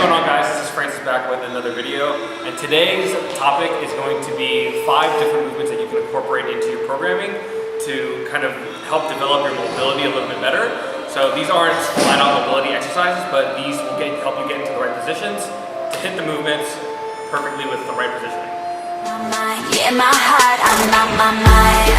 going on, guys? This is Francis back with another video, and today's topic is going to be 5 different movements that you can incorporate into your programming to kind of help develop your mobility a little bit better. So these aren't flat-out mobility exercises, but these will help you get into the right positions to hit the movements perfectly with the right positioning. Yeah, my heart, I'm on my mind.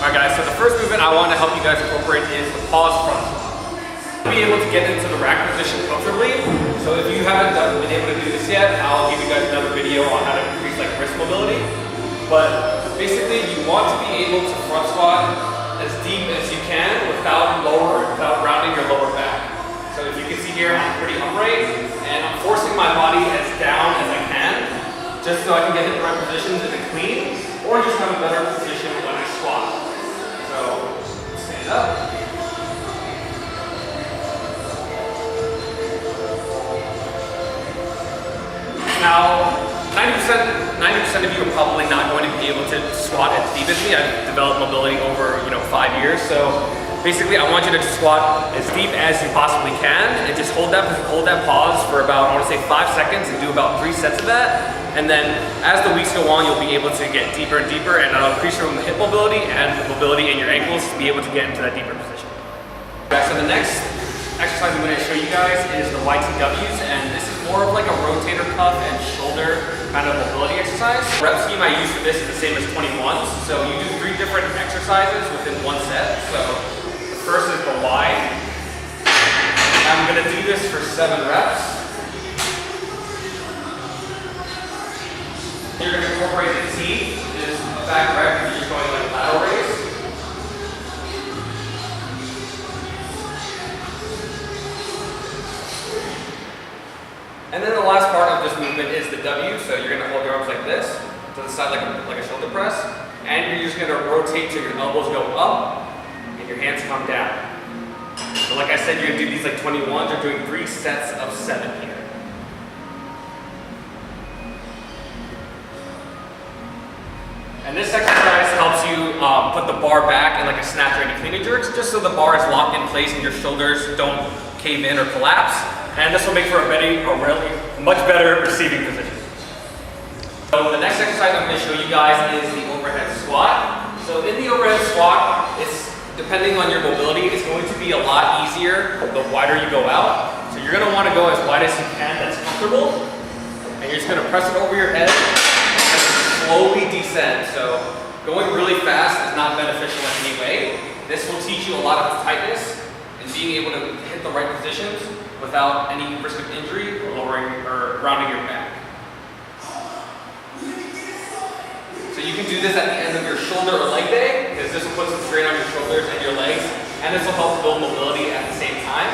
Alright guys, so the first movement I want to help you guys incorporate is the pause front squat. To be able to get into the rack position comfortably, so if you haven't been able to do this yet, I'll give you guys another video on how to increase like wrist mobility. But basically you want to be able to front squat as deep as you can without rounding your lower back. So if you can see here, I'm pretty upright, and I'm forcing my body as down as I can, just so I can get in the right positions and clean, or just have a better position when I squat. So stand up. Now, 90% of you are probably not going to be able to squat as deep as me. I've developed mobility over 5 years, so basically I want you to squat as deep as you possibly can, and just hold that pause for about, I want to say 5 seconds, and do about 3 sets of that. And then as the weeks go on, you'll be able to get deeper and deeper, and it'll increase your hip mobility and the mobility in your ankles to be able to get into that deeper position. Okay, so the next exercise I'm going to show you guys is the YTWs, and this is more of like a rotator cuff and shoulder kind of mobility exercise. The rep scheme I use for this is the same as 21s, so you do 3 different exercises within one set. So the first is the Y. I'm going to do this for 7 reps. You're going to incorporate the T, which is a back rep, and you're going like lateral raise. And then the last part of this movement is the W, so you're going to hold your arms like this, to the side like a shoulder press, and you're just going to rotate till your elbows go up, and your hands come down. So like I said, you're going to do these like 21s, you're doing 3 sets of 7 here. And this exercise helps you put the bar back in like a snatch or any clean and jerks, just so the bar is locked in place and your shoulders don't cave in or collapse. And this will make for a really much better receiving position. So the next exercise I'm going to show you guys is the overhead squat. So in the overhead squat, it's depending on your mobility, it's going to be a lot easier the wider you go out. So you're going to want to go as wide as you can, that's comfortable. And you're just going to press it over your head and slowly descend. So going really fast is not beneficial in any way. This will teach you a lot of tightness and being able to hit the right positions without any risk of injury or rounding your back. So you can do this at the end of your shoulder or leg day, because this will put some strain on your shoulders and your legs, and this will help build mobility at the same time.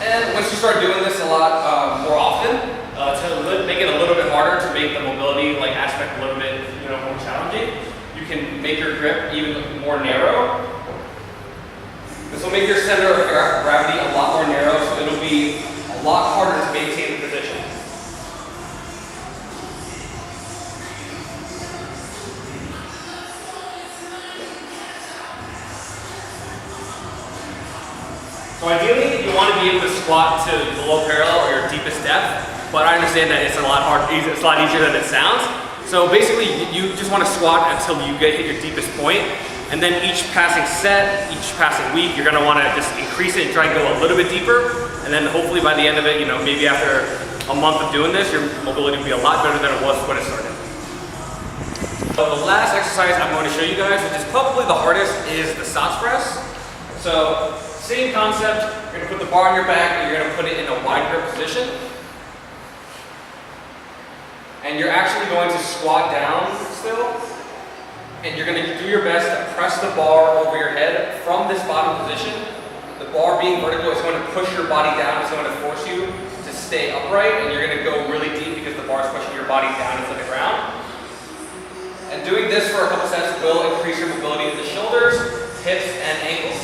And once you start doing this a lot more often, to make it a little bit harder, to make the mobility aspect a little bit more challenging, you can make your grip even more narrow. This will make your center of gravity a lot more narrow, so it'll be a lot harder to maintain the position. So ideally, you want to be able to squat to below parallel or your deepest depth, but I understand that it's a lot easier than it sounds. So basically, you just want to squat until you hit your deepest point. And then each passing set, each passing week, you're going to want to just increase it and try and go a little bit deeper. And then hopefully by the end of it, maybe after a month of doing this, your mobility will be a lot better than it was when it started. So the last exercise I'm going to show you guys, which is probably the hardest, is the Sotts Press. So same concept, you're going to put the bar on your back and you're going to put it in a wide grip position. And you're actually going to squat down still. And you're going to do your best to press the bar over your head from this bottom position. The bar being vertical is going to push your body down. It's going to force you to stay upright, and you're going to go really deep because the bar is pushing your body down into the ground. And doing this for a couple sets will increase your mobility in the shoulders, hips, and ankles.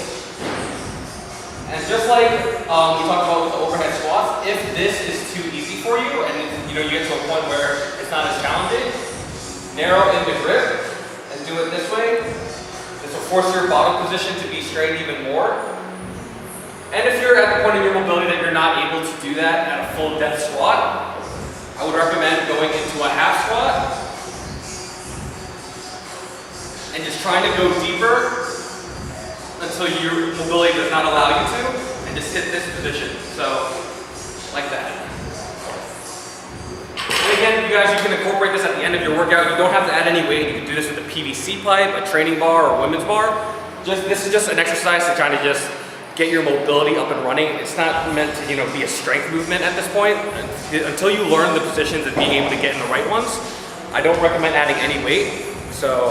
And just like we talked about with the overhead squats, if this is too easy for you, and you get to a point where it's not as challenging, narrow in the grip and do it this way. This will force your bottom position to be straight even more. And if you're at the point in your mobility that you're not able to do that at a full depth squat, I would recommend going into a half squat and just trying to go deeper until your mobility does not allow you to, and just hit this position. So, like that. And again, you guys, you can incorporate this at the end of your workout. You don't have to add any weight. You can do this with a PVC pipe, a training bar, or a women's bar. This is just an exercise to try to just get your mobility up and running. It's not meant to, be a strength movement at this point. Until you learn the positions and being able to get in the right ones, I don't recommend adding any weight. So,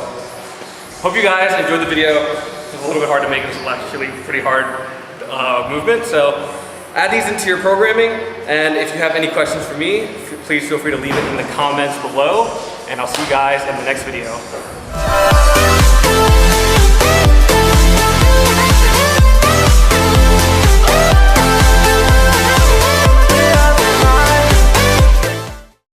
hope you guys enjoyed the video. It's a little bit hard to make. It's actually pretty hard movement. So, add these into your programming. And if you have any questions for me, please feel free to leave it in the comments below. And I'll see you guys in the next video.